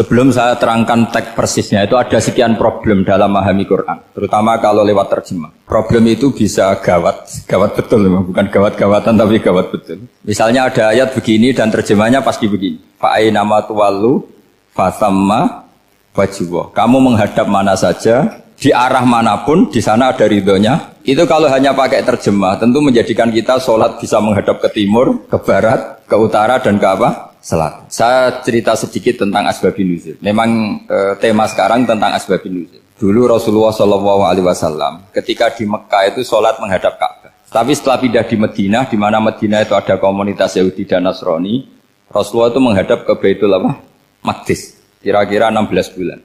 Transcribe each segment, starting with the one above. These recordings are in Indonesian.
Sebelum saya terangkan teks persisnya, itu ada sekian problem dalam memahami Quran, terutama kalau lewat terjemah. Problem itu bisa gawat betul, bukan gawat-gawatan tapi gawat betul. Misalnya ada ayat begini dan terjemahnya pasti begini. Fa'aina ma tuwallu fasamma wajhullah. Kamu menghadap mana saja, di arah manapun, di sana ada ridhonya. Itu kalau hanya pakai terjemah, tentu menjadikan kita sholat bisa menghadap ke timur, ke barat, ke utara, dan ke apa? Selatan. Saya cerita sedikit tentang asbabun nuzul. Memang tema sekarang tentang asbabun nuzul. Dulu Rasulullah SAW ketika di Mekah itu sholat menghadap Ka'bah. Tapi setelah pindah di Madinah, di mana Madinah itu ada komunitas Yahudi dan Nasrani, Rasulullah itu menghadap ke Baitul Maqdis. Kira-kira 16 bulan.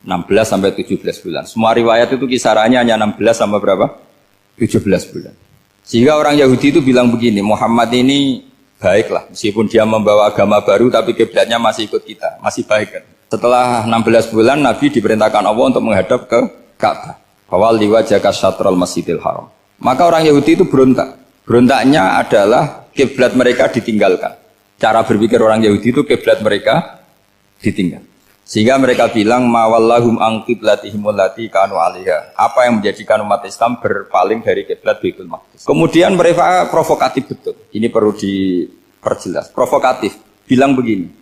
16 sampai 17 bulan. Semua riwayat itu kisarannya hanya 16 sampai berapa? 17 bulan. Sehingga orang Yahudi itu bilang begini, Muhammad ini baiklah, meskipun dia membawa agama baru tapi kiblatnya masih ikut kita, masih baik kan. Setelah 16 bulan Nabi diperintahkan Allah untuk menghadap ke Ka'bah. Fawal liwajhaka syatrul Masjidil Haram. Maka orang Yahudi itu berontak. Berontaknya adalah kiblat mereka ditinggalkan. Cara berpikir orang Yahudi itu kiblat mereka ditinggal. Sehingga mereka bilang mawallahum an qiblatihim allati kanu 'alaiha. Apa yang menjadikan umat Islam berpaling dari kiblat Baitul Maqdis. Kemudian mereka provokatif betul. Ini perlu diperjelas. Provokatif. Bilang begini.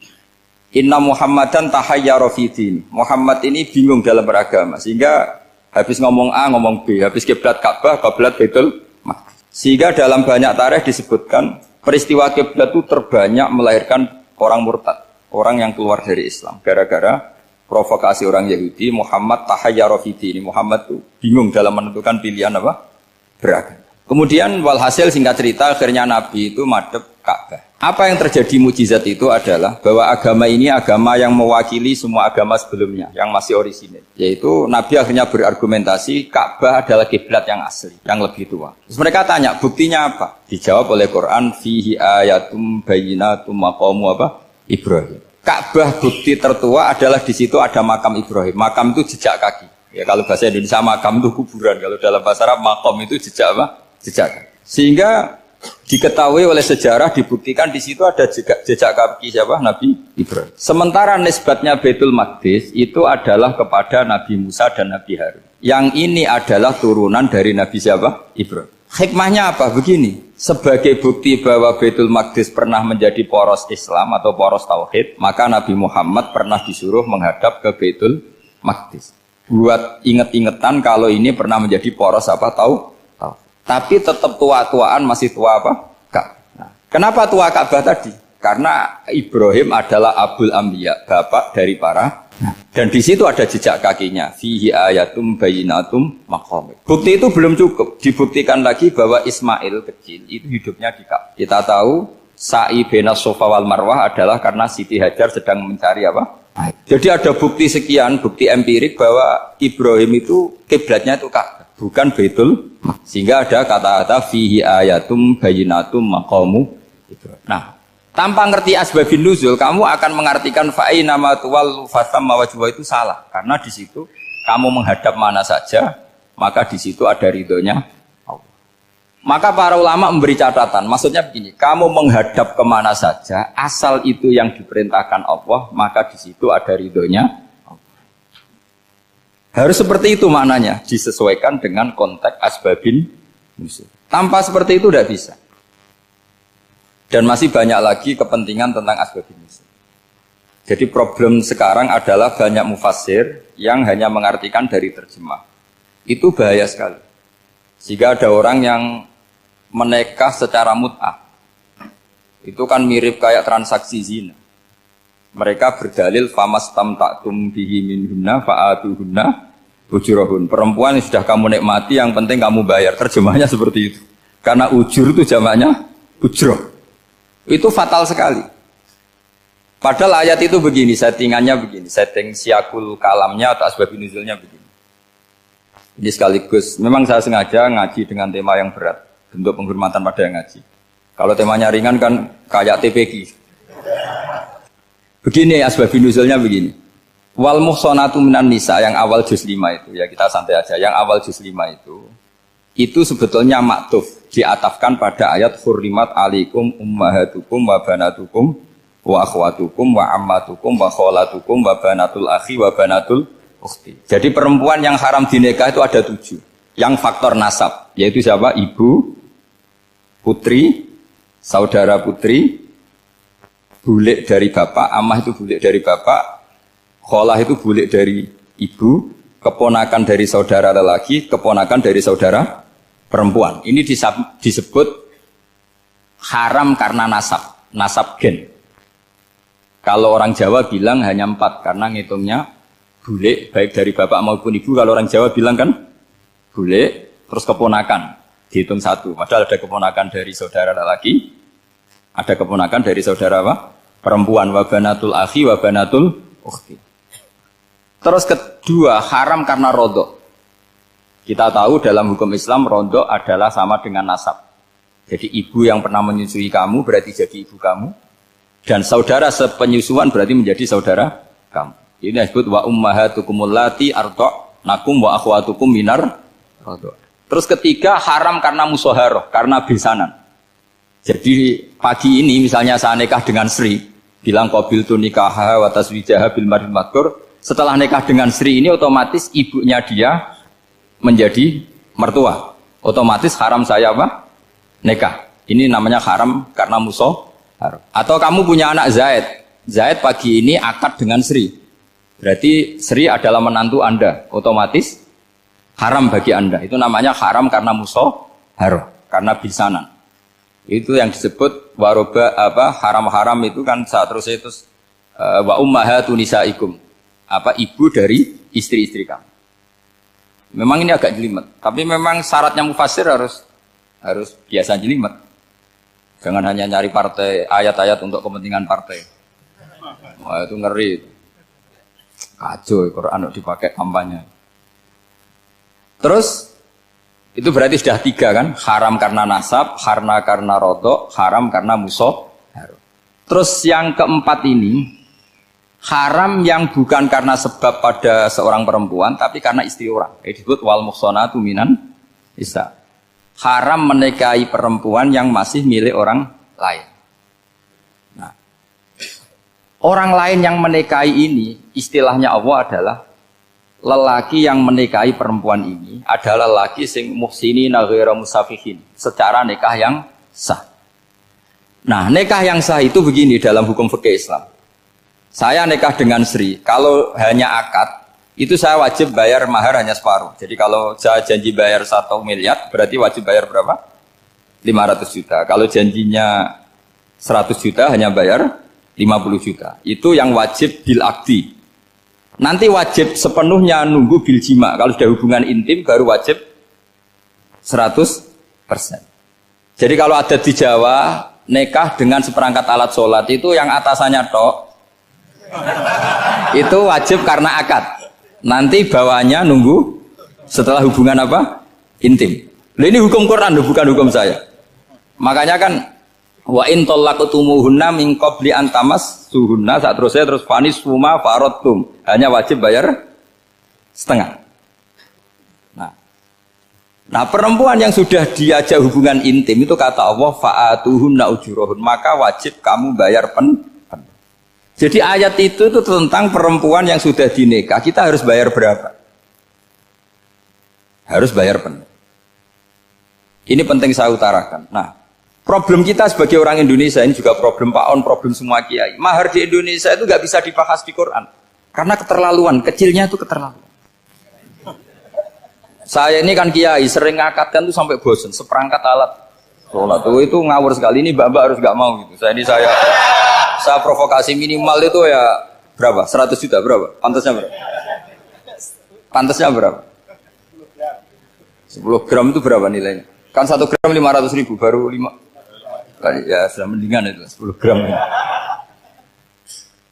Inna Muhammadan tahayyara fi din. Muhammad ini bingung dalam beragama sehingga habis ngomong A ngomong B, habis kiblat Ka'bah, kiblat Baitul Maqdis. Sehingga dalam banyak tarikh disebutkan peristiwa kiblat itu terbanyak melahirkan orang murtad. Orang yang keluar dari Islam gara-gara provokasi orang Yahudi. Muhammad tahayyara fi din. Muhammad itu bingung dalam menentukan pilihan apa? Beragama. Kemudian walhasil singkat cerita akhirnya Nabi itu madhep Ka'bah. Apa yang terjadi mukjizat itu adalah bahwa agama ini agama yang mewakili semua agama sebelumnya yang masih orisinil. Yaitu Nabi akhirnya berargumentasi Ka'bah adalah kiblat yang asli, yang lebih tua. Terus mereka tanya, buktinya apa? Dijawab oleh Quran, fihi ayatum bayyinatum maqamu apa? Ibrahim. Ka'bah bukti tertua adalah di situ ada makam Ibrahim. Makam itu jejak kaki. Ya kalau bahasa Indonesia makam itu kuburan. Kalau dalam bahasa Arab makam itu jejak apa? Jejak kaki. Sehingga diketahui oleh sejarah dibuktikan di situ ada jejak kaki siapa? Nabi Ibrahim. Sementara nisbatnya Baitul Maqdis itu adalah kepada Nabi Musa dan Nabi Harun. Yang ini adalah turunan dari Nabi siapa? Ibrahim. Hikmahnya apa? Begini. Sebagai bukti bahwa Baitul Maqdis pernah menjadi poros Islam atau poros Tauhid, maka Nabi Muhammad pernah disuruh menghadap ke Baitul Maqdis. Buat inget-ingetan kalau ini pernah menjadi poros apa? Tahu? Tapi tetap tua-tuaan masih tua apa? Nah, kenapa tua Ka'bah tadi? Karena Ibrahim adalah Abul Anbiya, bapak dari para. Dan di situ ada jejak kakinya. Fihi ayatum bayyinatum maqam. Bukti itu belum cukup. Dibuktikan lagi bahwa Ismail kecil itu hidupnya di Ka'bah. Kita tahu sa'i bainas Safa wal Marwah adalah karena Siti Hajar sedang mencari apa? Jadi ada bukti sekian, bukti empirik bahwa Ibrahim itu kiblatnya itu Ka'bah, bukan Baitul. Sehingga ada kata-kata fihi ayatum bayyinatum maqamu Ibrahim. Nah, tanpa ngerti asbabun nuzul, kamu akan mengartikan fa'ina ma tuwallu fasamma wajhullah itu salah. Karena di situ kamu menghadap mana saja, maka di situ ada ridhonya Allah. Maka para ulama memberi catatan, maksudnya begini, kamu menghadap kemana saja, asal itu yang diperintahkan Allah, maka di situ ada ridhonya Allah. Harus seperti itu maknanya, disesuaikan dengan konteks asbabun nuzul. Tanpa seperti itu tidak bisa. Dan masih banyak lagi kepentingan tentang asbabun nuzul. Jadi problem sekarang adalah banyak mufassir yang hanya mengartikan dari terjemah. Itu bahaya sekali. Sehingga ada orang yang menikah secara mut'ah. Itu kan mirip kayak transaksi zina. Mereka berdalil famastamta'tum bihi minhunna fa'atuhunna ujurahun. Perempuan yang sudah kamu nikmati yang penting kamu bayar. Terjemahnya seperti itu. Karena ujur itu jamaknya ujroh. Itu fatal sekali. Padahal ayat itu begini, settingannya begini, setting siakul kalamnya atau asbabun nuzulnya begini. Ini sekaligus, memang saya sengaja ngaji dengan tema yang berat, bentuk penghormatan pada yang ngaji. Kalau temanya ringan kan kayak TPQ. Begini asbabun nuzulnya begini. Wal muhsanatu minan nisa yang awal juz 5 itu, ya kita santai aja, yang awal juz 5 itu sebetulnya maktuf, diatafkan pada ayat hurrimat alaikum ummahatukum wa banatukum wa akhwatukum wa ammatukum wa kholatukum wa banatul akhi wa banatul ukhti. Jadi perempuan yang haram dinikah itu ada 7. Yang faktor nasab, yaitu siapa? Ibu, putri, saudara putri, bulik dari bapak, amah itu bulik dari bapak, kholah itu bulik dari ibu, keponakan dari saudara lelaki, keponakan dari saudara perempuan. Ini disebut haram karena nasab gen. Kalau orang Jawa bilang hanya 4 karena ngitungnya bulik baik dari bapak maupun ibu. Kalau orang Jawa bilang kan bulik terus keponakan dihitung 1. Padahal ada keponakan dari saudara lelaki, ada keponakan dari saudara apa? Perempuan. Wa banatul akhi wa banatul ukhti. Terus kedua haram karena rodok. Kita tahu dalam hukum Islam rodok adalah sama dengan nasab. Jadi ibu yang pernah menyusui kamu berarti jadi ibu kamu. Dan saudara sepenyusuan berarti menjadi saudara kamu. Ini disebut wa ummahatukumul lati arda'nakum wa akhwatukum minar radha'. Terus ketiga haram karena musaharah, karena besanan. Jadi pagi ini misalnya saya nikah dengan Sri, bilang qabiltu nikaha wa taswijaha bil mar'il madkur. Setelah nikah dengan Sri ini otomatis ibunya dia menjadi mertua. Otomatis haram saya apa? Nikah. Ini namanya haram karena musaharah. Atau kamu punya anak Zaid. Zaid pagi ini akad dengan Sri. Berarti Sri adalah menantu Anda. Otomatis haram bagi Anda. Itu namanya haram karena musaharah, karena bisanan. Itu yang disebut waroba apa haram-haram itu kan saat terus itu wa ummahatu nisaikum. Apa ibu dari istri-istri kamu. Memang ini agak jelimet, tapi memang syaratnya mufassir harus biasa jelimet. Jangan hanya nyari partai ayat-ayat untuk kepentingan partai. Wah itu ngeri. Kacau Quran dipakai kampanye. Terus itu berarti sudah 3 kan? Haram karena nasab, karena rodok, haram karena musaharah. Terus yang keempat ini haram yang bukan karena sebab pada seorang perempuan, tapi karena istri orang. Disebut wal muhsanatu minan nisa. Haram menikahi perempuan yang masih milik orang lain. Nah, orang lain yang menikahi ini, istilahnya Allah adalah lelaki yang menikahi perempuan ini adalah lelaki sing muhsinina ghairu musafihin, secara nikah yang sah. Nah, nikah yang sah itu begini dalam hukum fikih Islam. Saya nikah dengan Sri, kalau hanya akad, itu saya wajib bayar mahar hanya separuh. Jadi kalau saya janji bayar 1 miliar, berarti wajib bayar berapa? 500 juta. Kalau janjinya 100 juta, hanya bayar 50 juta. Itu yang wajib bil akdi. Nanti wajib sepenuhnya nunggu bil jima. Kalau sudah hubungan intim, baru wajib 100%. Jadi kalau ada di Jawa, nikah dengan seperangkat alat sholat, itu yang atasannya tok, itu wajib karena akad. Nanti bawahnya nunggu setelah hubungan apa? Intim. Nah, ini hukum Quran, bukan hukum saya. Makanya kan wa in talaqtumuhunna min qabli an tamassuhunna, saat terus fanis suma faradtum. Hanya wajib bayar setengah. Nah, perempuan yang sudah diajak hubungan intim itu kata Allah fa'atuhunna ujurahun, maka wajib kamu bayar Jadi ayat itu tentang perempuan yang sudah dinikah, kita harus bayar berapa? Harus bayar penuh. Ini penting saya utarakan. Nah, problem kita sebagai orang Indonesia, ini juga problem Pak On, problem semua kiai. Mahar di Indonesia itu nggak bisa dibahas di Quran. Karena keterlaluan, kecilnya itu keterlaluan. Saya ini kan kiai, sering ngakatkan tuh sampai bosan, seperangkat alat sholat. Itu ngawur sekali, ini mbak-mbak harus nggak mau gitu. Saya provokasi minimal itu ya berapa? 100 juta berapa? Pantasnya berapa? Pantasnya berapa? 10 gram itu berapa nilainya? Kan 1 gram 500.000 baru 5. Ya sudah mendingan itu 10 gram.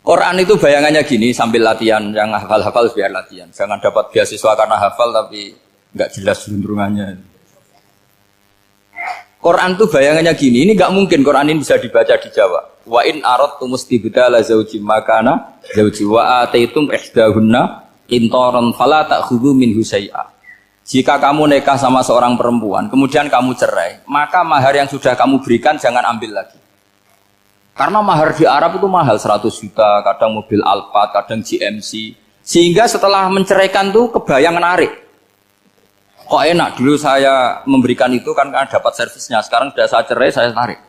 Quran itu bayangannya gini sambil latihan, yang hafal-hafal biar latihan. Jangan dapat beasiswa karena hafal tapi nggak jelas juntrungannya. Quran tuh bayangannya gini, ini nggak mungkin Quran ini bisa dibaca di Jawa. Wa in aradtum istibdala zawji makana zawji wa ataitum ihdahunna qintaran fala ta'khudhu minhu syai'a. Jika kamu nikah sama seorang perempuan, kemudian kamu cerai, maka mahar yang sudah kamu berikan jangan ambil lagi. Karena mahar di Arab itu mahal 100 juta, kadang mobil Alphard, kadang GMC. Sehingga setelah menceraikan tuh kebayang menarik. Kok enak dulu saya memberikan itu kan karena dapat servisnya. Sekarang sudah saya cerai, saya tarik.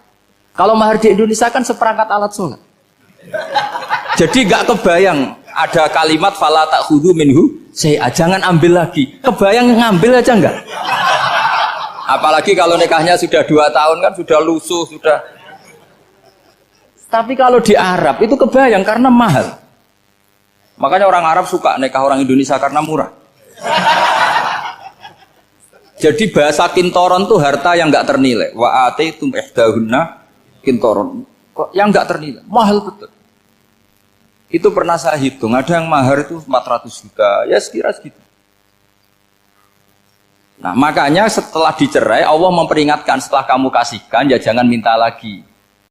Kalau mahar di Indonesia kan seperangkat alat sholat. Jadi gak kebayang ada kalimat fala ta'khudhu minhu syai'a, jangan ambil lagi. Kebayang ngambil aja enggak? Apalagi kalau nikahnya sudah 2 tahun kan sudah lusuh, sudah. Tapi kalau di Arab itu kebayang karena mahal. Makanya orang Arab suka nikah orang Indonesia karena murah. Jadi bahasa kintoron tuh harta yang enggak ternilai. Wa ataitum ihdahunna kintoron. Kok yang enggak ternilai? Mahal betul. Itu pernah saya hitung, ada yang mahar itu 400 juta, ya sekira segitu. Nah makanya setelah dicerai, Allah memperingatkan setelah kamu kasihkan, ya jangan minta lagi.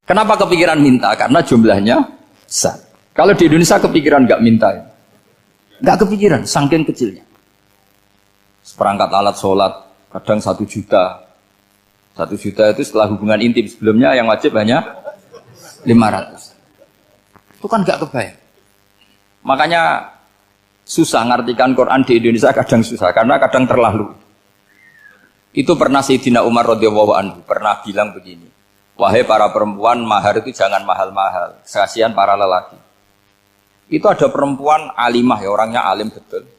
Kenapa kepikiran minta? Karena jumlahnya besar. Kalau di Indonesia kepikiran nggak minta, ya? Nggak kepikiran, saking kecilnya. Seperangkat alat sholat, kadang 1 juta. 1 juta itu setelah hubungan intim, sebelumnya yang wajib hanya 500. Itu kan nggak kebayang. Makanya susah ngartikan Quran di Indonesia, kadang susah karena kadang terlalu. Itu pernah Sayyidina Umar radhiyallahu anhu pernah bilang begini, wahai para perempuan, mahar itu jangan mahal-mahal, kasihan para lelaki. Itu ada perempuan alimah ya, orangnya alim betul,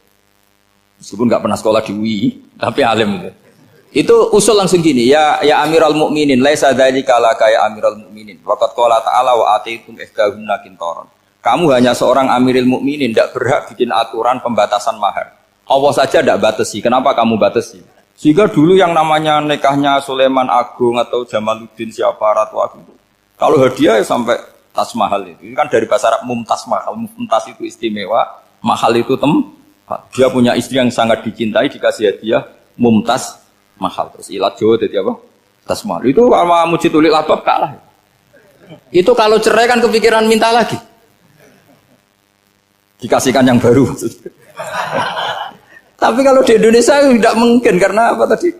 meskipun nggak pernah sekolah di UI, tapi alim itu. Itu usul langsung gini, ya Amirul Mukminin, laisa dzalika laka ya Amirul Mukminin, waqad qala ta'ala wa ataitum ihdahunna qintaran. Kamu hanya seorang Amirul Mukminin, tidak berhak bikin aturan pembatasan mahar. Allah saja tidak batasi, kenapa kamu batasi? Sehingga dulu yang namanya nikahnya Sulaiman Agung atau Jamaluddin siapa Ratu Agung, kalau hadiah ya sampai tas mahal itu kan dari bahasa Arab mumtaz mahal, mumtaz itu istimewa, mahal itu dia punya istri yang sangat dicintai, dikasih hadiah mumtaz mahal. Terus ilat Jawa jadi apa? Tas mahal. Itu sama Mujidulil Albab kalah. Itu kalau cerai kan kepikiran minta lagi. Dikasihkan yang baru. Tapi kalau di Indonesia tidak mungkin karena apa tadi?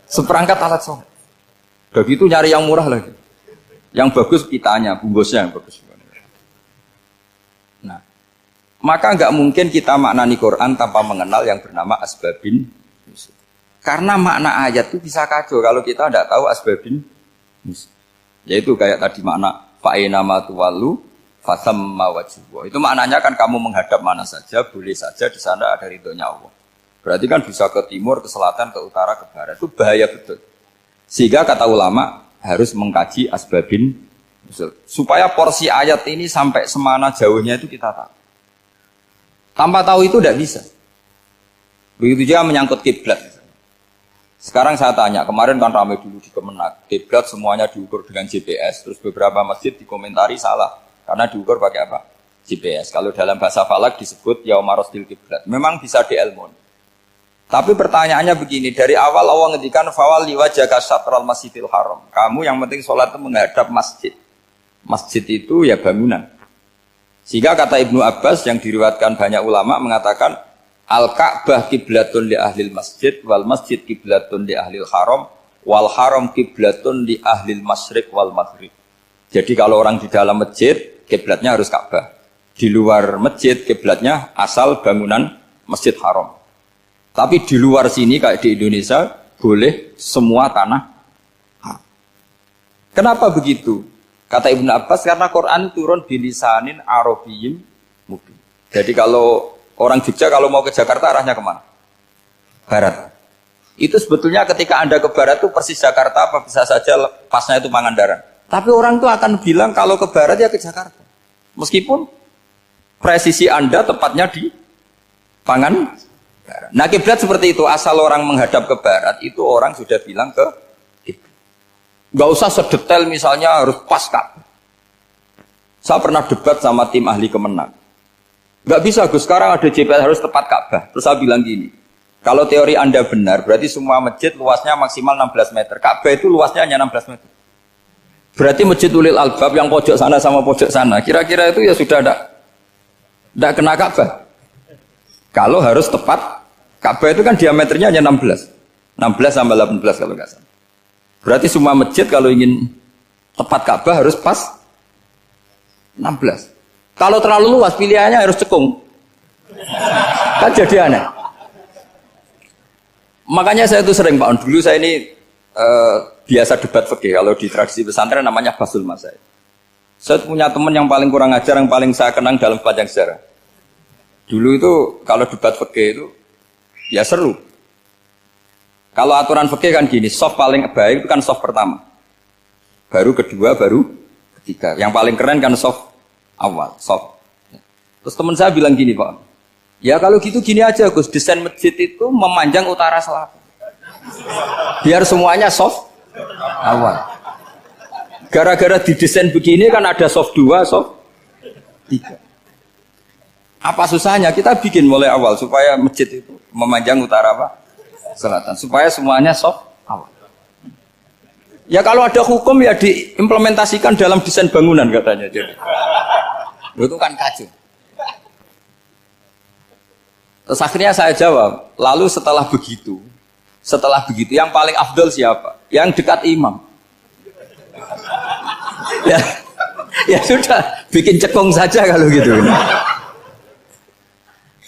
Seperangkat alat sholat. Begitu nyari yang murah lagi. Yang bagus kitanya, bungkusnya yang bagus. Nah, maka nggak mungkin kita maknani Quran tanpa mengenal yang bernama asbabin. Karena makna ayat itu bisa kacau kalau kita tidak tahu asbabin. Yaitu kayak tadi makna fa'ina ma tuwallu fasamma wajhullah. Itu maknanya kan kamu menghadap mana saja, boleh saja di sana ada ridhonya Allah. Berarti kan bisa ke timur, ke selatan, ke utara, ke barat. Itu bahaya betul. Sehingga kata ulama harus mengkaji asbabin supaya porsi ayat ini sampai semana jauhnya itu kita tahu. Tanpa tahu itu tidak bisa. Begitu juga menyangkut kiblat. Sekarang saya tanya, kemarin kan ramai dulu di Kemenak, kiblat semuanya diukur dengan GPS, terus beberapa masjid dikomentari salah. Karena diukur pakai apa? GPS. Kalau dalam bahasa falak disebut yaumarostil kiblat. Memang bisa diilmun. Tapi pertanyaannya begini, dari awal Allah ngendikan fawalli wajhaka syatral masjidil haram. Kamu yang penting sholat itu menghadap masjid. Masjid itu ya bangunan. Sehingga kata Ibnu Abbas yang diriwayatkan banyak ulama mengatakan Al-Ka'bah kiblatun li ahlil masjid wal masjid kiblatun li ahlil haram wal haram kiblatun li ahlil masyriq wal maghrib. Jadi kalau orang di dalam masjid kiblatnya harus Ka'bah. Di luar masjid kiblatnya asal bangunan Masjid Haram. Tapi di luar sini kayak di Indonesia boleh semua tanah. Kenapa begitu? Kata Ibnu Abbas karena Quran turun bilisanin Arabiyyin mubin. Jadi kalau orang Jogja kalau mau ke Jakarta arahnya kemana? Barat. Itu sebetulnya ketika Anda ke barat itu persis Jakarta apa bisa saja pasnya itu Pangandaran. Tapi orang itu akan bilang kalau ke barat ya ke Jakarta. Meskipun presisi Anda tepatnya di Pangandaran. Nah kiblat seperti itu, asal orang menghadap ke barat itu orang sudah bilang ke kiblat. Gak usah sedetail misalnya harus pas Ka'bah. Saya pernah debat sama tim ahli Kemenak. Gak bisa Gus, sekarang ada GPS harus tepat Ka'bah. Terus saya bilang gini, kalau teori Anda benar, berarti semua masjid luasnya maksimal 16 meter. Ka'bah itu luasnya hanya 16 meter. Berarti Masjid Ulil Albab yang pojok sana sama pojok sana, kira-kira itu ya sudah tidak kena Ka'bah. Kalau harus tepat, Ka'bah itu kan diameternya hanya 16 sampai 18 kalau nggak salah. Berarti semua masjid kalau ingin tepat Ka'bah harus pas 16. Kalau terlalu luas pilihannya harus cekung. Kan jadi aneh. Makanya saya itu sering Pak, dulu saya ini biasa debat fikih. Kalau di tradisi pesantren namanya basul masail. Saya punya teman yang paling kurang ajar, yang paling saya kenang dalam sepanjang sejarah. Dulu itu kalau debat fikih itu ya seru. Kalau aturan fikih kan gini, soft paling baik itu kan soft pertama. Baru kedua, baru ketiga. Yang paling keren kan soft awal, soft. Terus teman saya bilang gini Pak, ya kalau gitu gini aja Gus, desain masjid itu memanjang utara selatan. Biar semuanya soft awal. Gara-gara didesain begini kan ada soft 2, soft 3. Apa susahnya? Kita bikin mulai awal supaya masjid itu memanjang utara apa? Selatan. Supaya semuanya soft awal. Ya kalau ada hukum ya diimplementasikan dalam desain bangunan katanya. Jadi. Itu kan kacau. Terus akhirnya saya jawab, lalu setelah begitu yang paling afdol siapa? Yang dekat imam. Ya sudah, bikin cekung saja kalau gitu.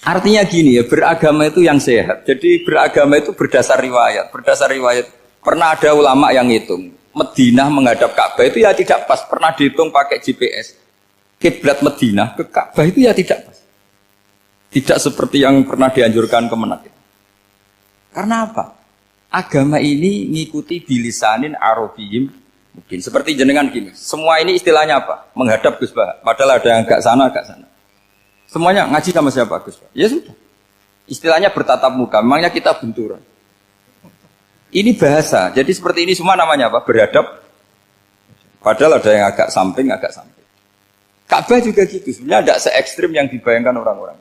Artinya gini ya, beragama itu yang sehat. Jadi beragama itu berdasar riwayat. Berdasar riwayat, pernah ada ulama yang hitung. Madinah menghadap Ka'bah itu ya tidak pas. Pernah dihitung pakai GPS. Kiblat Madinah ke Ka'bah itu ya tidak pas. Tidak seperti yang pernah dianjurkan Kemenak. Karena apa? Agama ini ngikuti bilisanin arabiyim mungkin. Seperti jenengan gini. Semua ini istilahnya apa? Menghadap Gus Bah. Padahal ada yang agak sana, agak sana. Semuanya ngaji sama siapa Gus Bah? Ya sudah. Istilahnya bertatap muka. Memangnya kita benturan. Ini bahasa. Jadi seperti ini semua namanya apa? Beradab. Padahal ada yang agak samping, agak samping. Ka'bah juga gitu. Sebenarnya tidak se-ekstrim yang dibayangkan orang-orang.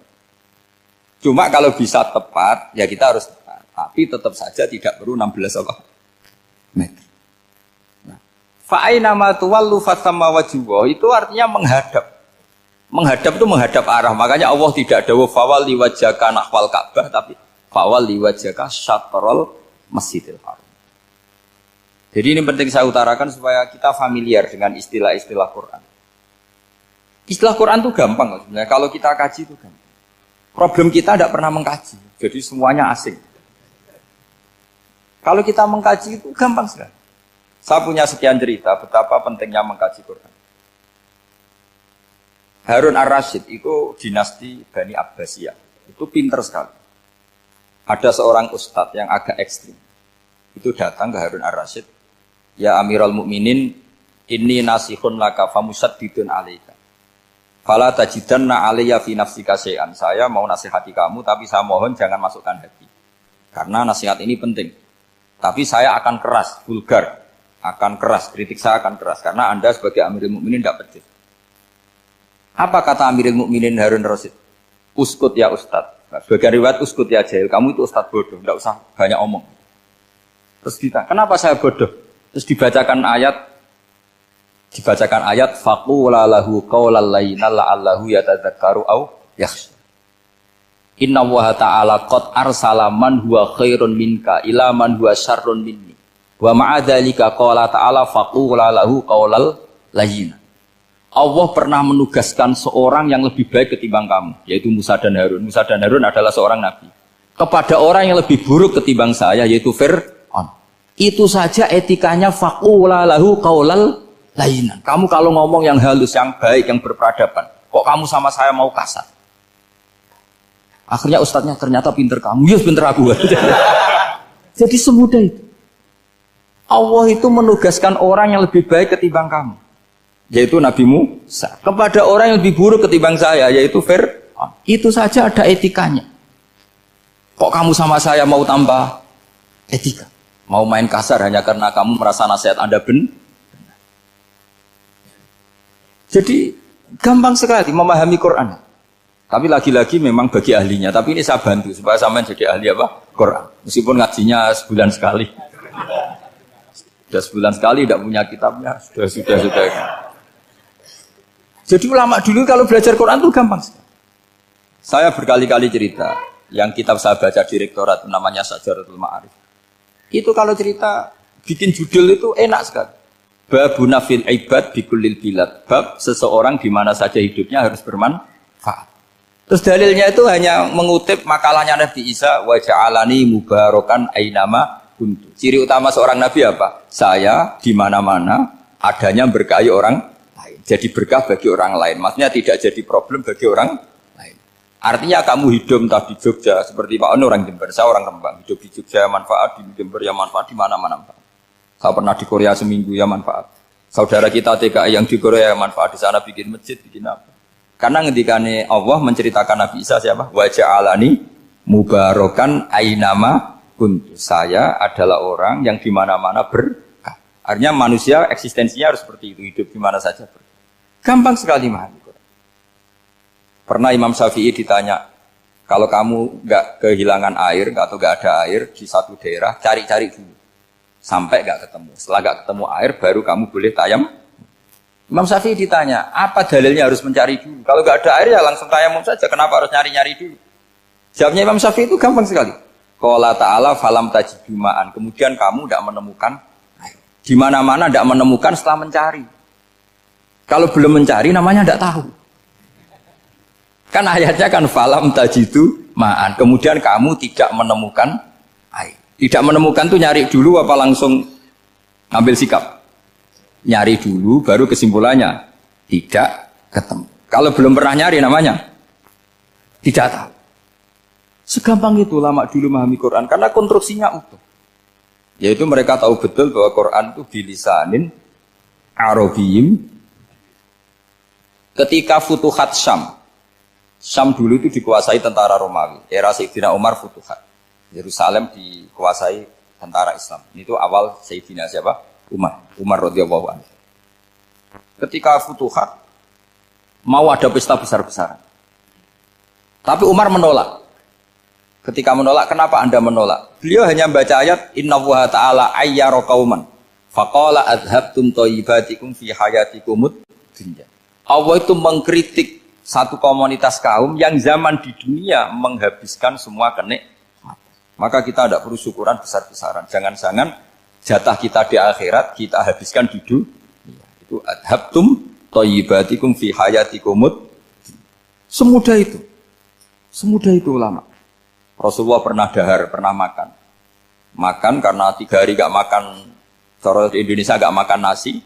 Cuma kalau bisa tepat, ya kita harus tepat. Tapi tetap saja tidak perlu 16 apa? Meter. Nah, fa'aina ma tuwallu fasamma wajhuhu itu artinya menghadap. Menghadap itu menghadap arah. Makanya Allah tidak dawuh fawalli wajhaka nahwal Ka'bah, tapi fawalli wajhaka syatrul Masjidil Haram. Jadi ini penting saya utarakan supaya kita familiar dengan istilah-istilah Quran. Istilah Quran itu gampang sebenarnya. Kalau kita kaji itu gampang. Problem kita tidak pernah mengkaji, jadi semuanya asing. Kalau kita mengkaji itu gampang sekali. Saya punya sekian cerita betapa pentingnya mengkaji Quran. Harun ar-Rasyid itu dinasti Bani Abbasiyah. Itu pinter sekali. Ada seorang ustadz yang agak ekstrim. Itu datang ke Harun ar-Rasyid. Ya Amirul Mukminin, inni nasihun laka famusaddidun alaika. Fala tajidanna alayya fi nafsika syai'an. Saya mau nasihati kamu, tapi saya mohon jangan masukkan hati. Karena nasihat ini penting. Tapi saya akan keras, vulgar. Akan keras, kritik saya akan keras. Karena Anda sebagai Amirul Mukminin tidak pedes. Apa kata Amirul Mukminin Harun ar-Rasyid? Uskut ya Ustadz. Sebagai riwayat uskut ya jahil. Kamu itu Ustadz bodoh, tidak usah banyak omong. Terus kita, kenapa saya bodoh? Terus dibacakan ayat faqula lahu qaulal layyina la'allahu yatadzakkaru aw yakhsha. Inna Allaha ta'ala qad arsala man huwa khairun minka ila man huwa syarrun minni. Wa ma'a dzalika qala ta'ala faqula lahu qaulal layyina. Allah pernah menugaskan seorang yang lebih baik ketimbang kamu, yaitu Musa dan Harun. Musa dan Harun adalah seorang nabi. Kepada orang yang lebih buruk ketimbang saya, yaitu Fir'aun. Itu saja etikanya faqula lahu qaulal layinan. Kamu kalau ngomong yang halus, yang baik, yang berperadaban, kok kamu sama saya mau kasar? Akhirnya ustadznya ternyata pinter kamu, ya pinter aku. Jadi semudah itu. Allah itu menugaskan orang yang lebih baik ketimbang kamu, yaitu Nabi Musa. Kepada orang yang lebih buruk ketimbang saya, yaitu Fir'aun. Itu saja ada etikanya. Kok kamu sama saya mau tambah etika? Mau main kasar hanya karena kamu merasa nasihat Anda benar? Jadi gampang sekali memahami Quran. Tapi lagi-lagi memang bagi ahlinya. Tapi ini saya bantu supaya sampean jadi ahli apa? Quran. Meskipun ngajinya sebulan sekali. Sudah sebulan sekali tidak punya kitabnya. Sudah. Jadi ulama dulu kalau belajar Quran itu gampang sekali. Saya berkali-kali cerita. Yang kitab saya baca di rektorat namanya Syajaratul Ma'arif. Itu kalau cerita bikin judul itu enak sekali. Babuna fil ibad bikulil bilad. Bab seseorang di mana saja hidupnya harus bermanfaat. Terus dalilnya itu hanya mengutip makalahnya Nabi Isa, wa ja'alani mubarakan ainama kuntu. Ciri utama seorang nabi apa? Saya di mana-mana adanya berkahi orang lain. Jadi berkah bagi orang lain. Maksudnya tidak jadi problem bagi orang lain. Artinya kamu hidup entah di Jogja seperti Pak Ono orang Jember, saya orang Rembang. Hidup di Jogja manfaat, di Jember ya manfaat, di mana-mana manfaat. Saya pernah di Korea seminggu ya manfaat. Saudara kita TKI yang di Korea ya manfaat, di sana bikin masjid, bikin apa? Karena ngendikane Allah menceritakan Nabi Isa siapa? Wa ja'alani mubarakan ainama kuntu. Saya adalah orang yang di mana-mana berkah. Artinya manusia eksistensinya harus seperti itu, hidup di mana saja berkah. Gampang sekali memahami Quran. Pernah Imam Syafi'i ditanya, kalau kamu nggak kehilangan air atau nggak ada air di satu daerah, cari-cari dulu sampai nggak ketemu. Setelah nggak ketemu air, baru kamu boleh tayam. Imam Syafi'i ditanya, apa dalilnya harus mencari dulu? Kalau nggak ada air ya langsung tayamum saja. Kenapa harus nyari-nyari dulu? Jawabnya Imam Syafi'i itu gampang sekali. Qala ta'ala falam tajidu ma'an. Kemudian kamu tidak menemukan air. Di mana-mana tidak menemukan setelah mencari. Kalau belum mencari namanya tidak tahu. Kan ayatnya kan falam tajidu ma'an. Kemudian kamu tidak menemukan air. Tidak menemukan tuh nyari dulu apa langsung ambil sikap? Nyari dulu, baru kesimpulannya tidak ketemu. Kalau belum pernah nyari namanya tidak tahu. Segampang itu ulama dulu memahami Quran karena konstruksinya utuh. Yaitu mereka tahu betul bahwa Quran itu bilisanin Arabiyim. Ketika Futuhat Syam, Syam dulu itu dikuasai tentara Romawi. Era Sayyidina Umar Futuhat. Yerusalem dikuasai tentara Islam. Itu awal Sayyidina siapa? Umar radhiyallahu anhu. Ketika Futuhat mau ada pesta besar-besaran. Tapi Umar menolak. Ketika menolak, kenapa Anda menolak? Beliau hanya baca ayat innallaha ta'ala ayyara qauman faqala adhabtum thayyibatikum fi hayatikumud dunya. Allah itu mengkritik satu komunitas kaum yang zaman di dunia menghabiskan semua kenikmatan. Maka kita tidak perlu syukuran besar-besaran. Jangan-jangan jatah kita di akhirat kita habiskan di dunia. Itu adhabtum thayyibatikum fi hayatikumud. Semudah itu. Semudah itu ulama. Rasulullah pernah dahar, pernah makan. Makan karena 3 hari gak makan, cara di Indonesia gak makan nasi,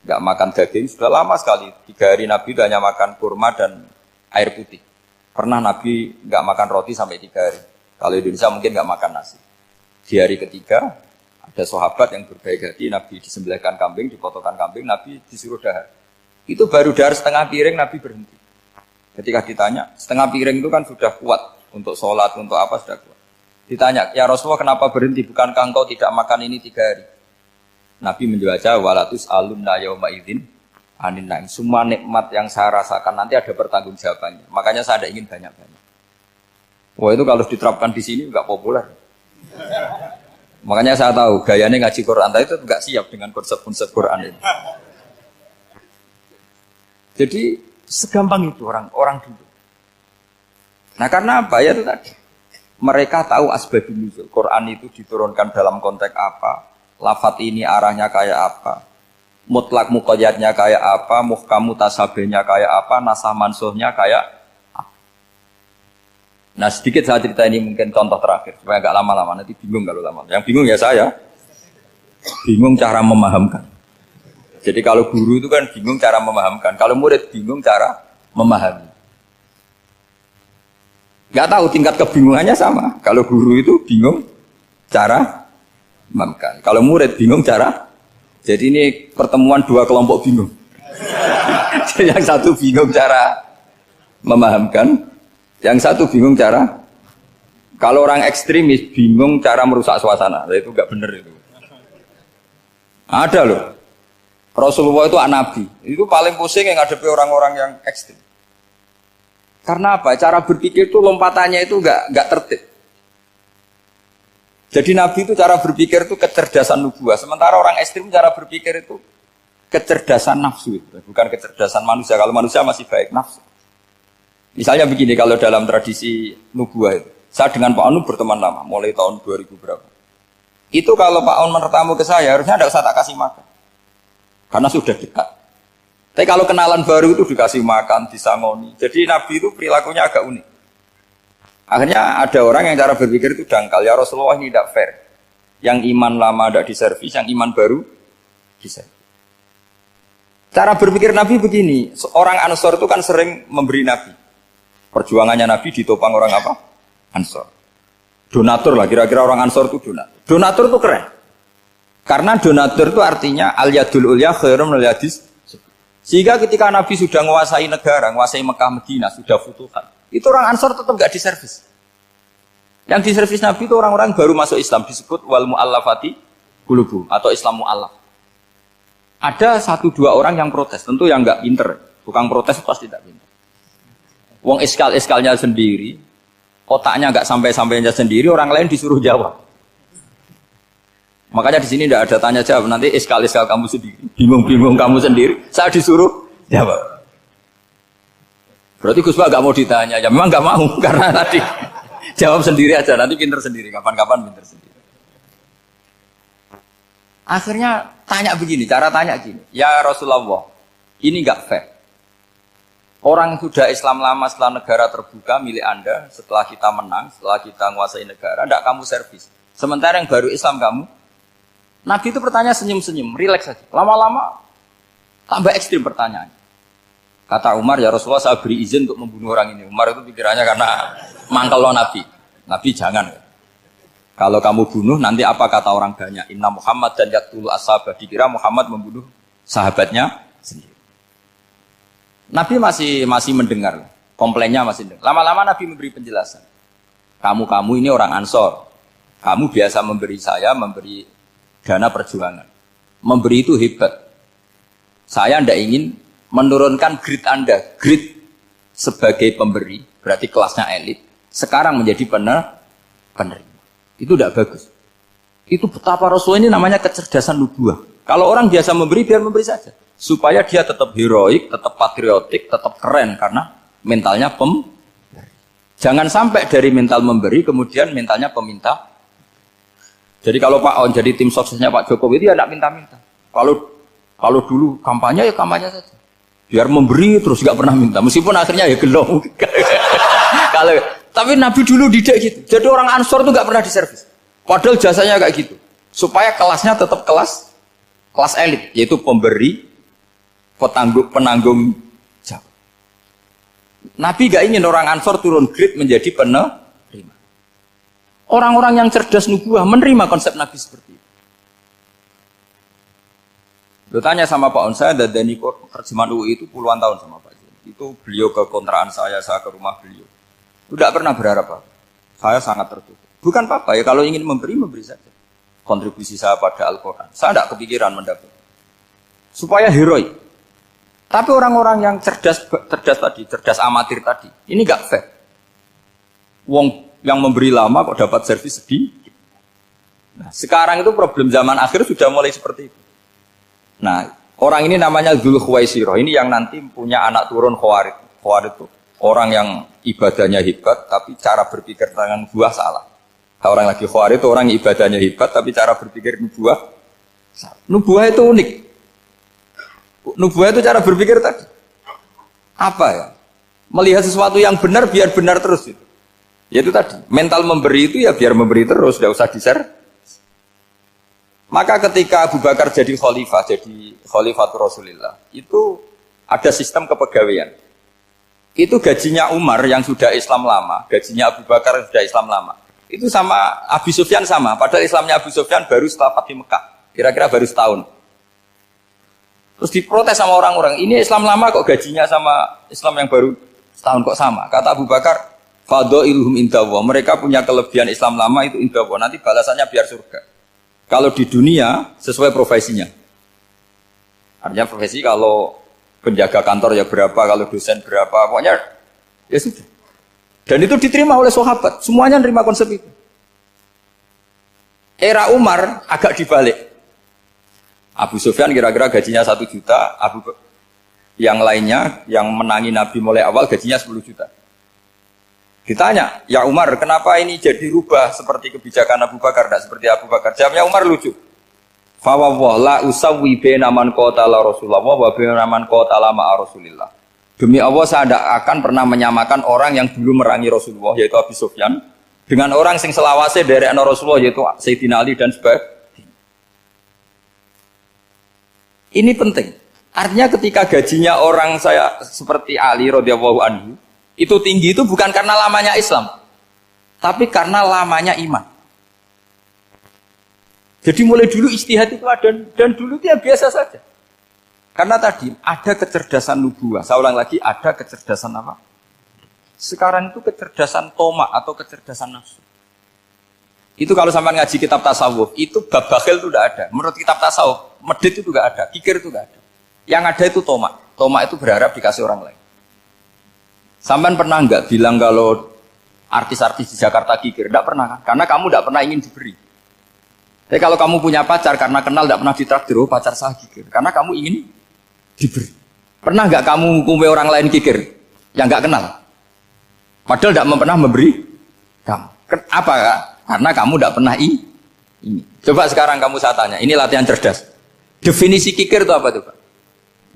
gak makan daging, sudah lama sekali. 3 hari Nabi hanya makan kurma dan air putih. Pernah Nabi gak makan roti sampai 3 hari. Kalau Indonesia mungkin gak makan nasi. Di hari ketiga, ada sahabat yang berbaik hati, Nabi disembelihkan kambing, dipotongkan kambing, Nabi disuruh dahar. Itu baru dahar setengah piring, Nabi berhenti. Ketika ditanya, setengah piring itu kan sudah kuat. Untuk sholat, untuk apa sudah kuat. Ditanya, ya Rasulullah kenapa berhenti? Bukankah engkau tidak makan ini 3 hari? Nabi menjawab, walatus alunna yawma idzin anin naim. Semua nikmat yang saya rasakan nanti ada pertanggungjawabannya. Makanya saya tidak ingin banyak-banyak. Wah itu kalau diterapkan di sini nggak populer. Makanya saya tahu gayanya ngaji Quran itu nggak siap dengan konsep-konsep Quran ini. Jadi segampang itu orang dulu. Nah karena apa ya itu tadi? Mereka tahu asbabun nuzul. Quran itu diturunkan dalam konteks apa? Lafat ini arahnya kayak apa? Mutlak muqayyadnya kayak apa? Muhkam mutasabihnya kayak apa? Nasah mansuhnya kayak apa? Nah sedikit saya cerita ini mungkin contoh terakhir supaya agak lama-lama, nanti bingung kalau lama. Yang bingung ya saya. Bingung cara memahamkan. Jadi kalau guru itu kan bingung cara memahamkan. Kalau murid bingung cara memahami. Gak tahu tingkat kebingungannya sama. Kalau guru itu bingung cara memahamkan. Kalau murid bingung cara. Jadi ini pertemuan 2 kelompok bingung. Jadi yang satu bingung cara memahamkan, yang satu bingung cara. Kalau orang ekstremis bingung cara merusak suasana. Itu gak benar itu. Ada loh. Rasulullah itu anak nabi. Itu paling pusing yang ngadepi orang-orang yang ekstrim. Karena apa? Cara berpikir itu lompatannya itu enggak tertib. Jadi Nabi itu cara berpikir itu kecerdasan nubuah. Sementara orang ekstrim cara berpikir itu kecerdasan nafsu. Bukan kecerdasan manusia. Kalau manusia masih baik nafsu. Misalnya begini, kalau dalam tradisi nubuah itu. Saya dengan Pak Anu berteman lama. Mulai tahun 2000 berapa. Itu kalau Pak Anu bertamu ke saya, harusnya enggak usah tak kasih makan. karena sudah dekat. Tapi kalau kenalan baru itu dikasih makan, disangoni. Jadi Nabi itu perilakunya agak unik. Akhirnya ada orang yang cara berpikir itu dangkal. Ya Rasulullah ini tidak fair. Yang iman lama tidak diservis, yang iman baru diservis. Cara berpikir Nabi begini. Orang Ansor itu kan sering memberi Nabi. Perjuangannya Nabi ditopang orang apa? Ansor. Donatur lah, kira-kira orang Ansor itu donatur. Donatur itu keren. Karena donatur itu artinya al-yadul ulya khairum minal yadis. Sehingga ketika Nabi sudah menguasai negara, menguasai Mekah, Medina, sudah futuhat, itu orang Ansor tetap gak diservis. Yang diservis Nabi itu orang-orang baru masuk Islam, disebut wal mu'allafati qulubuhum atau Islam mu'allaf. Ada 1-2 orang yang protes, tentu yang gak pinter. Tukang protes pasti tidak pinter. Wong iskal-iskalnya sendiri, otaknya gak sampai-sampainya sendiri, orang lain disuruh jawab. Makanya di sini tidak ada tanya jawab, nanti iskal-iskal kamu sendiri, bingung-bingung kamu sendiri, saya disuruh jawab. Berarti Gus Pak gak mau ditanya, ya memang gak mau, karena tadi jawab sendiri aja, nanti pinter sendiri, kapan-kapan pinter sendiri. Akhirnya tanya begini, cara tanya gini, ya Rasulullah, ini gak fair. Orang sudah Islam lama setelah negara terbuka milik Anda, setelah kita menang, setelah kita menguasai negara, tidak kamu servis. Sementara yang baru Islam kamu, Nabi itu bertanya senyum-senyum, rileks saja. Lama-lama tambah ekstrim pertanyaannya. Kata Umar, ya Rasulullah saya beri izin untuk membunuh orang ini. Umar itu pikirannya karena mangkel lo Nabi. Nabi jangan. Kalau kamu bunuh, nanti apa kata orang banyak? Inna Muhammad dan yaqtulu ashabah. Dikira Muhammad membunuh sahabatnya sendiri. Nabi masih mendengar. Komplainnya masih dengar. Lama-lama Nabi memberi penjelasan. Kamu ini orang Ansor. Kamu biasa memberi saya, memberi dana perjuangan. Memberi itu hebat. Saya tidak ingin menurunkan grade Anda. Grade sebagai pemberi, berarti kelasnya elit. Sekarang menjadi penerima. Itu tidak bagus. Itu betapa Rasul ini namanya kecerdasan nubuah. Kalau orang biasa memberi, biar memberi saja. Supaya dia tetap heroik, tetap patriotik, tetap keren. Karena mentalnya pemberi. Jangan sampai dari mental memberi, kemudian mentalnya peminta. Jadi kalau Pak On jadi tim suksesnya Pak Jokowi itu ya tidak minta-minta. Kalau dulu kampanye ya kampanye saja. Biar memberi terus nggak pernah minta. Meskipun akhirnya ya gelong. Tapi Nabi dulu tidak gitu. Jadi orang Ansor itu nggak pernah diservis. Padahal jasanya kayak gitu. Supaya kelasnya tetap kelas elit, yaitu pemberi, penanggung jawab. Nabi nggak ingin orang Ansor turun grade menjadi penerima. Orang-orang yang cerdas nubuah menerima konsep Nabi seperti itu. Lo tanya sama Pak On, saya dadani terjemahan UI itu puluhan tahun sama Pak Jun. Itu beliau ke kontrakan saya ke rumah beliau. Tidak pernah berharap apa. Saya sangat tertutup. Bukan apa-apa ya, kalau ingin memberi saja. Kontribusi saya pada Al-Quran. Saya tidak kepikiran mendapat. Supaya heroik. Tapi orang-orang yang cerdas amatir tadi, ini gak fair. Wong yang memberi lama kok dapat servis sedikit. Nah, sekarang itu problem zaman akhir sudah mulai seperti itu. Nah, orang ini namanya Dzul Khuwaisirah. Ini yang nanti punya anak turun Khawarid. Khawarid itu orang yang ibadahnya hebat, tapi cara berpikir tentang nubuah salah. Orang lagi Khawarid itu orang yang ibadahnya hebat, tapi cara berpikir nubuah salah. Nubuah itu unik. Nubuah itu cara berpikir tadi. Apa ya? Melihat sesuatu yang benar biar benar terus itu. Yaitu tadi, mental memberi itu ya biar memberi terus, tidak usah di-share. Maka ketika Abu Bakar jadi khalifatul Rasulullah, itu ada sistem kepegawaian. Itu gajinya Umar yang sudah Islam lama, gajinya Abu Bakar yang sudah Islam lama. Itu sama Abu Sufyan sama, padahal Islamnya Abu Sufyan baru setelah Fathu Mekah, kira-kira baru setahun. Terus diprotes sama orang-orang, ini Islam lama kok gajinya sama Islam yang baru setahun kok sama. Kata Abu Bakar, fadhailuhum indallah. Mereka punya kelebihan Islam lama itu indallah. Nanti balasannya biar surga. Kalau di dunia sesuai profesinya. Artinya profesi kalau penjaga kantor ya berapa, kalau dosen berapa, pokoknya ya sudah. Dan itu diterima oleh sahabat. Semuanya menerima konsep itu. Era Umar agak dibalik. Abu Sufyan kira-kira gajinya 1 juta, yang lainnya yang menangi Nabi mulai awal gajinya 10 juta. Ditanya, ya Umar, kenapa ini jadi rubah seperti kebijakan Abu Bakar, tidak seperti Abu Bakar? Jawabnya Umar lucu. Fa la usawwi baina man qatala Rasulullah wa baina man qatala ma'a Rasulillah. Demi Allah saya tidak akan pernah menyamakan orang yang dulu merangi Rasulullah yaitu Abu Sufyan dengan orang sing selawase dari Rasulullah yaitu Sayyidina Ali dan sebagainya. Ini penting. Artinya ketika gajinya orang saya seperti Ali radhiyallahu anhu itu tinggi itu bukan karena lamanya Islam, tapi karena lamanya iman. Jadi mulai dulu ijtihad itu ada dan dulu dia biasa saja. Karena tadi ada kecerdasan nubuwah. Saya ulang lagi, ada kecerdasan apa? Sekarang itu kecerdasan tomak atau kecerdasan nafsu. Itu kalau sampai ngaji kitab tasawuf, itu bab bakhil itu tidak ada. Menurut kitab tasawuf, medit itu tidak ada, kikir itu tidak ada. Yang ada itu tomak. Tomak itu berharap dikasih orang lain. Sampai pernah enggak bilang kalau artis-artis di Jakarta kikir? Tidak pernah kan? Karena kamu tidak pernah ingin diberi. Tapi kalau kamu punya pacar karena kenal tidak pernah ditraktir, oh pacar saya kikir. Karena kamu ingin diberi. Pernah enggak kamu hukumi orang lain kikir yang enggak kenal? Padahal tidak pernah memberi kamu. Apa kak? Karena kamu tidak pernah ini. Coba sekarang kamu saya tanya, ini latihan cerdas. Definisi kikir itu apa tuh Pak?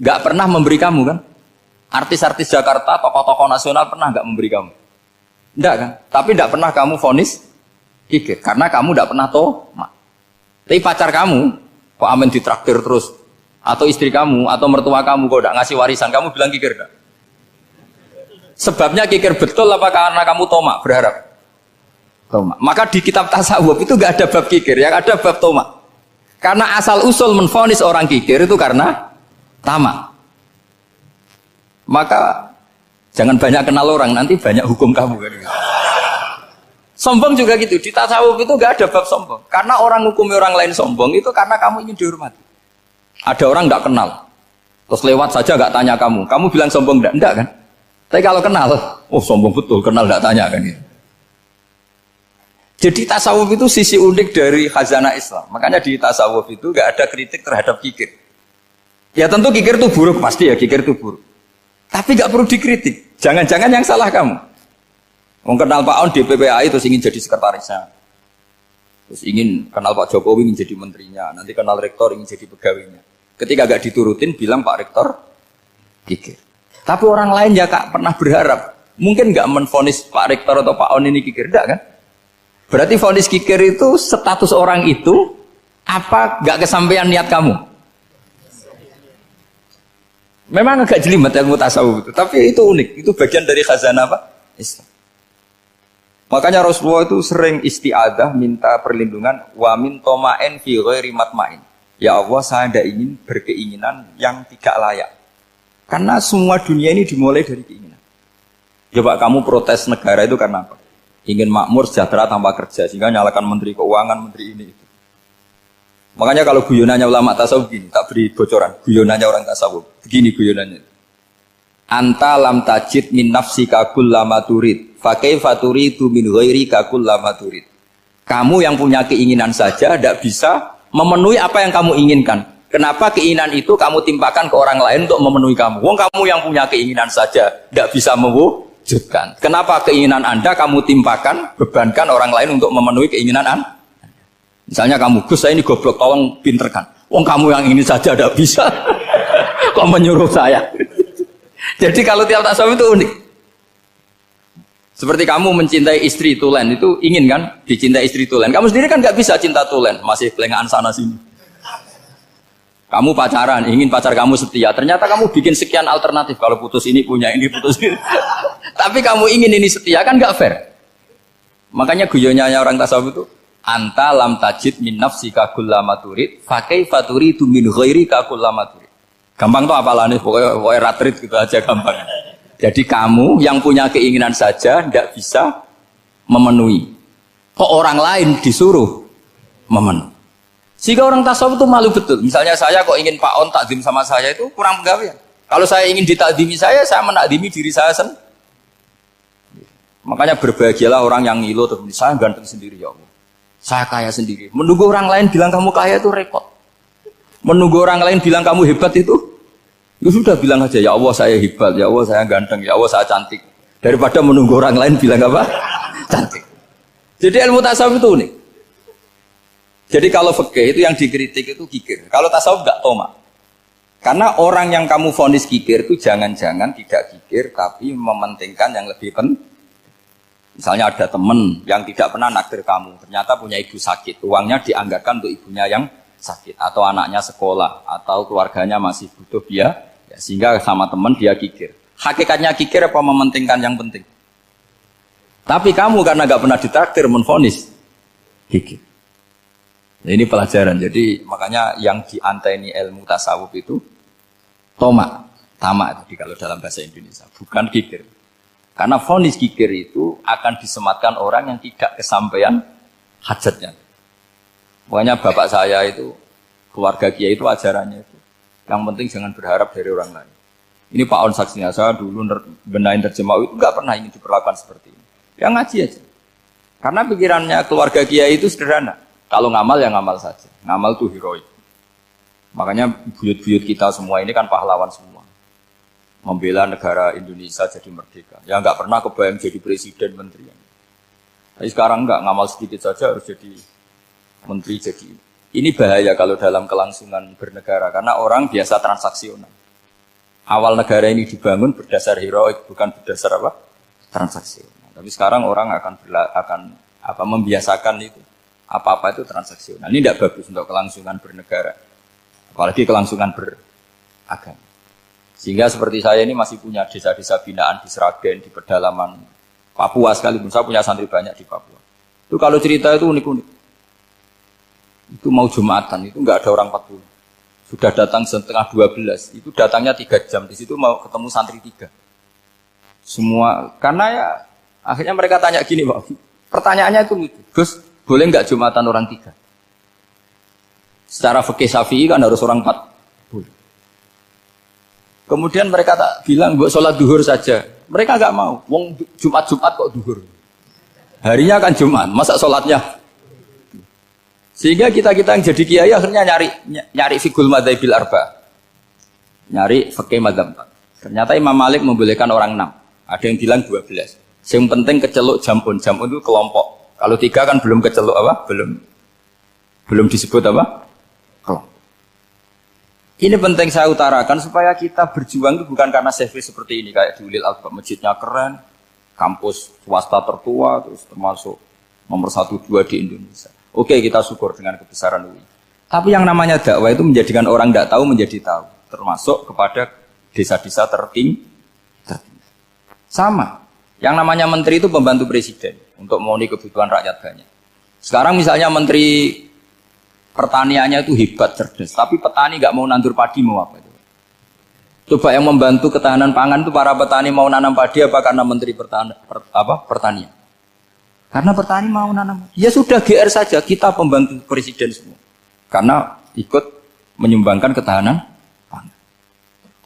Enggak pernah memberi kamu kan? Artis-artis Jakarta, tokoh-tokoh nasional pernah enggak memberi kamu? Enggak kan? Tapi enggak pernah kamu vonis kikir. Karena kamu enggak pernah tomak. Tapi pacar kamu, kok amin ditraktir terus? Atau istri kamu, atau mertua kamu, kok enggak ngasih warisan, kamu bilang kikir enggak? Sebabnya kikir betul apa karena kamu tomak, berharap? Tomak. Maka di kitab tasawuf itu enggak ada bab kikir, yang ada bab tomak. Karena asal usul menvonis orang kikir itu karena tamak. Maka jangan banyak kenal orang, nanti banyak hukum kamu. Sombong juga gitu, di tasawuf itu enggak ada bab sombong. Karena orang hukumi orang lain sombong itu karena kamu ingin dihormati. Ada orang enggak kenal, terus lewat saja enggak tanya kamu bilang sombong enggak kan? Tapi kalau kenal, oh sombong betul, kenal enggak tanya kan gitu. Jadi tasawuf itu sisi unik dari khazanah Islam. Makanya di tasawuf itu enggak ada kritik terhadap kikir. Ya tentu kikir itu buruk, pasti ya kikir itu buruk. Tapi enggak perlu dikritik. Jangan-jangan yang salah kamu. Kenal Pak On di PPAI terus ingin jadi sekretarisnya. Terus ingin kenal Pak Jokowi ingin jadi menterinya. Nanti kenal rektor ingin jadi pegawainya. Ketika enggak diturutin bilang Pak Rektor kikir. Tapi orang lain ya Kak pernah berharap. Mungkin enggak menvonis Pak Rektor atau Pak On ini kikir, enggak kan? Berarti vonis kikir itu status orang itu apa enggak kesampaian niat kamu? Memang agak jelimet ilmu tasawuf itu, tapi itu unik. Itu bagian dari khazanah apa? Islam. Makanya Rasulullah itu sering isti'adah minta perlindungan wa min toma'in fi ghairi matma'in. Ya Allah, saya tidak ingin berkeinginan yang tidak layak. Karena semua dunia ini dimulai dari keinginan. Coba kamu protes negara itu karena apa? Ingin makmur, sejahtera tanpa kerja, sehingga nyalakan menteri keuangan, menteri ini itu. Makanya kalau guyonannya ulama tasawuf gini, tak beri bocoran, guyonannya orang tasawuf. Begini guyonannya. Anta lam tajid min nafsika kullama turid, fa kaifa turidu min ghairika kullama turid. Kamu yang punya keinginan saja tidak bisa memenuhi apa yang kamu inginkan. Kenapa keinginan itu kamu timpakan ke orang lain untuk memenuhi kamu? Wong kamu yang punya keinginan saja tidak bisa mewujudkan. Kenapa keinginan Anda kamu timpakan, bebankan orang lain untuk memenuhi keinginan Anda? Misalnya kamu, Gus saya ini goblok, tolong pinterkan. Wong kamu yang ini saja tidak bisa. Kok menyuruh saya? Jadi kalau tiap tasawuf itu unik. Seperti kamu mencintai istri tulen itu ingin kan dicintai istri tulen. Kamu sendiri kan nggak bisa cinta tulen, masih pelengahan sana sini. Kamu pacaran, ingin pacar kamu setia. Ternyata kamu bikin sekian alternatif. Kalau putus ini punya ini, putus ini. Tapi kamu ingin ini setia kan nggak fair. Makanya guyonanya orang tasawuf itu anta lam tajid min nafsika kullama turid fa kaifa turidu min ghairika kullama turid. Gampang tuh apalane pokoknya ratrit gitu aja gampang. Jadi kamu yang punya keinginan saja tidak bisa memenuhi. Kok orang lain disuruh memenuhi. Sehingga orang tasawuf itu malu betul. Misalnya saya kok ingin Pak On takdim sama saya itu kurang penggawean. Kalau saya ingin ditakdimi saya menakdimi diri saya sendiri. Makanya berbahagialah orang yang ngilu terus saya ganteng sendiri ya Allah. Saya kaya sendiri. Menunggu orang lain bilang kamu kaya itu repot. Menunggu orang lain bilang kamu hebat itu sudah bilang aja ya Allah saya hebat, ya Allah saya ganteng, ya Allah saya cantik. Daripada menunggu orang lain bilang apa? Cantik. Jadi ilmu tasawuf itu unik. Jadi kalau fikih itu yang dikritik itu kikir. Kalau tasawuf enggak toma. Karena orang yang kamu vonis kikir itu jangan-jangan tidak kikir tapi mementingkan yang lebih penting. Misalnya ada teman yang tidak pernah naktir kamu, ternyata punya ibu sakit, uangnya dianggarkan untuk ibunya yang sakit, atau anaknya sekolah, atau keluarganya masih butuh biaya, ya, sehingga sama teman dia kikir. Hakikatnya kikir apa mementingkan yang penting? Tapi kamu karena nggak pernah ditraktir menvonis kikir. Nah, ini pelajaran. Jadi makanya yang dianteni ilmu tasawuf itu toma, tamak jadi kalau dalam bahasa Indonesia, bukan kikir. Karena vonis kikir itu akan disematkan orang yang tidak kesampaian hajatnya. Pokoknya bapak saya itu, keluarga kiai itu ajarannya itu. Yang penting jangan berharap dari orang lain. Ini Pak On saksinya, saya dulu benahin terjemah itu nggak pernah ini diperlakukan seperti ini. Yang ngaji aja. Karena pikirannya keluarga kiai itu sederhana. Kalau ngamal ya ngamal saja. Ngamal itu heroik. Makanya buyut-buyut kita semua ini kan pahlawan semua. Membela negara Indonesia jadi merdeka. Ya nggak pernah kebayang jadi presiden, menteri. Tapi sekarang nggak, ngamal sedikit saja harus jadi menteri. Jadi ini bahaya kalau dalam kelangsungan bernegara. Karena orang biasa transaksional. Awal negara ini dibangun berdasar heroik, bukan berdasar apa? Transaksional. Tapi sekarang orang akan membiasakan itu. Apa-apa itu transaksional. Ini tidak bagus untuk kelangsungan bernegara. Apalagi kelangsungan beragama. Sehingga seperti saya ini masih punya desa-desa binaan di Sragen, di pedalaman Papua sekalipun. Saya punya santri banyak di Papua. Itu kalau cerita itu unik-unik. Itu mau Jumatan, itu nggak ada orang 40. Sudah datang setengah 12. Itu datangnya 3 jam. Di situ mau ketemu santri 3. Semua, karena ya akhirnya mereka tanya gini, Pak. Pertanyaannya itu lucu. Gus, boleh nggak Jumatan orang 3? Secara fikih Syafi'i kan harus orang 4. Boleh. Kemudian mereka tak bilang buat sholat duhur saja. Mereka nggak mau. Wong Jumat kok duhur. Harinya kan Jumat, masa sholatnya? Sehingga kita yang jadi kiai akhirnya nyari fikul madzhabil arba. Nyari fikih madzhab 4. Ternyata Imam Malik membolehkan orang 6. Ada yang bilang 12. Yang penting keceluk jamun. Jamun itu kelompok. Kalau 3 kan belum keceluk apa? Belum disebut apa? Kelompok. Ini penting saya utarakan supaya kita berjuang itu bukan karena service seperti ini kayak di Ulil Albab, masjidnya keren, kampus swasta tertua, terus termasuk nomor 1-2 di Indonesia. Oke, kita syukur dengan kebesaran UI. Tapi yang namanya dakwah itu menjadikan orang tidak tahu menjadi tahu, termasuk kepada desa-desa tertinggi. Sama. Yang namanya menteri itu pembantu presiden untuk memenuhi kebutuhan rakyat banyak. Sekarang misalnya menteri pertaniannya itu hebat, cerdas, tapi petani nggak mau nandur padi, mau apa itu? Coba yang membantu ketahanan pangan itu para petani mau nanam padi apa karena menteri pertanian? Karena petani mau nanam. Ya sudah GR saja, kita pembantu presiden semua. Karena ikut menyumbangkan ketahanan pangan.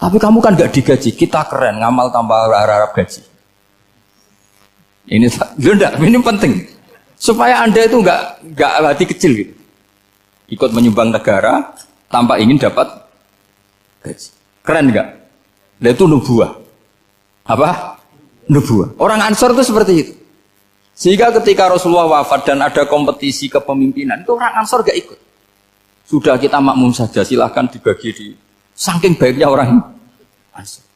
Tapi kamu kan nggak digaji, kita keren, ngamal tambah harap gaji. Ini penting supaya Anda itu nggak hati kecil gitu. Ikut menyumbang negara tanpa ingin dapat gaji. Keren enggak? Nah, itu nubuah. Apa? Nubuah. Orang Ansor itu seperti itu. Sehingga ketika Rasulullah wafat dan ada kompetisi kepemimpinan, itu orang Ansor gak ikut. Sudah kita makmum saja, silahkan dibagi di saking baiknya orang Ansor.